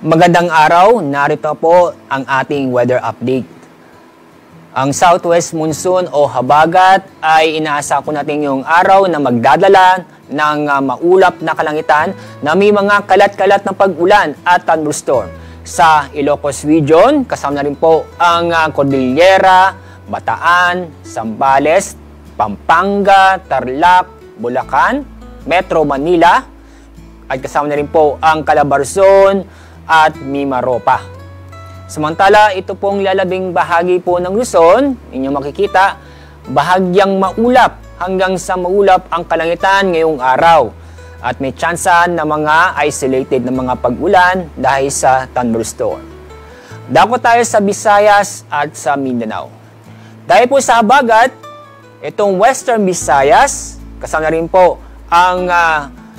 Magandang araw, narito po ang ating weather update. Ang southwest monsoon o habagat ay inaasa po natin yung araw na magdadala ng maulap na kalangitan na may mga kalat-kalat na pag-ulan at thunderstorm. Sa Ilocos Region, kasama na rin po ang Cordillera, Bataan, Zambales, Pampanga, Tarlac, Bulacan, Metro Manila, at kasama na rin po ang Calabarzon at Mimaropa. Samantala, ito pong lalabing bahagi po ng Luzon, inyong makikita, bahagyang maulap hanggang sa maulap ang kalangitan ngayong araw. At may tsansa na mga isolated na mga pag-ulan dahil sa thunderstorm. Dako tayo sa Visayas at sa Mindanao. Dahil po sa habagat, itong Western Visayas, kasama na rin po ang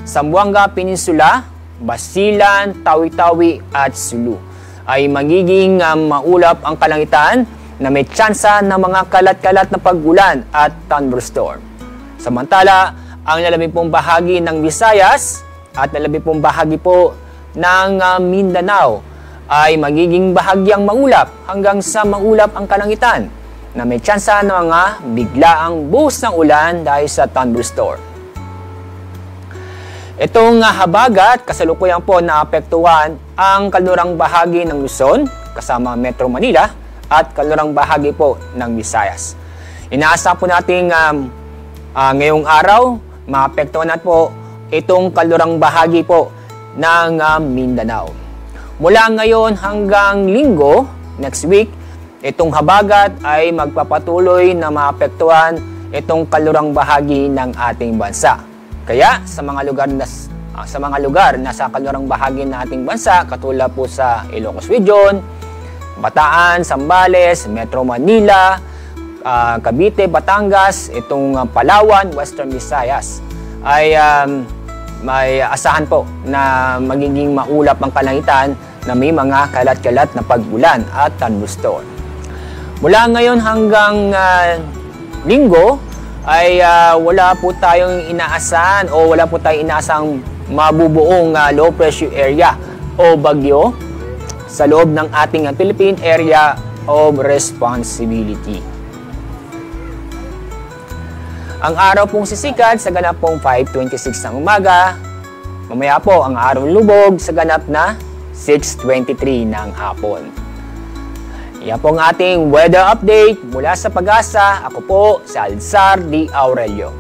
Zamboanga Peninsula, Basilan, Tawi-Tawi at Sulu ay magiging maulap ang kalangitan na may tsansa ng mga kalat-kalat na pag-ulan at thunderstorm. Samantala, ang lalabing pong bahagi ng Visayas at lalabing pong bahagi po ng Mindanao ay magiging bahagyang maulap hanggang sa maulap ang kalangitan na may tsansa ng mga biglaang buhos ng ulan dahil sa thunderstorm. Itong habagat, kasalukuyan po naapektuhan ang kanlurang bahagi ng Luzon, kasama Metro Manila, at kanlurang bahagi po ng Visayas. Inaasa po natin ngayong araw, maapektuhan natin po itong kanlurang bahagi po ng Mindanao. Mula ngayon hanggang Linggo, next week, itong habagat ay magpapatuloy na maapektuhan itong kanlurang bahagi ng ating bansa. Kaya sa mga lugar na sa kanlurang bahagi ng ating bansa, katulad po sa Ilocos Region, Bataan, Zambales, Metro Manila, Cavite, Batangas, itong Palawan, Western Visayas, ay may asahan po na magiging maulap ang kalangitan na may mga kalat-kalat na pag-ulan at thunderstorm. Mula ngayon hanggang Linggo, ay wala po tayong inaasahan o wala po tayong inaasang mabubuong low pressure area o bagyo sa loob ng ating Philippine Area of Responsibility. Ang araw pong sisikat sa ganap pong 5:26 ng umaga, mamaya po ang araw lubog sa ganap na 6:23 ng hapon. Yan po ang ating weather update mula sa Pag-asa. Ako po si Alzar D. Aurelio.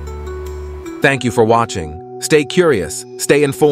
Thank you for watching. Stay curious, stay informed.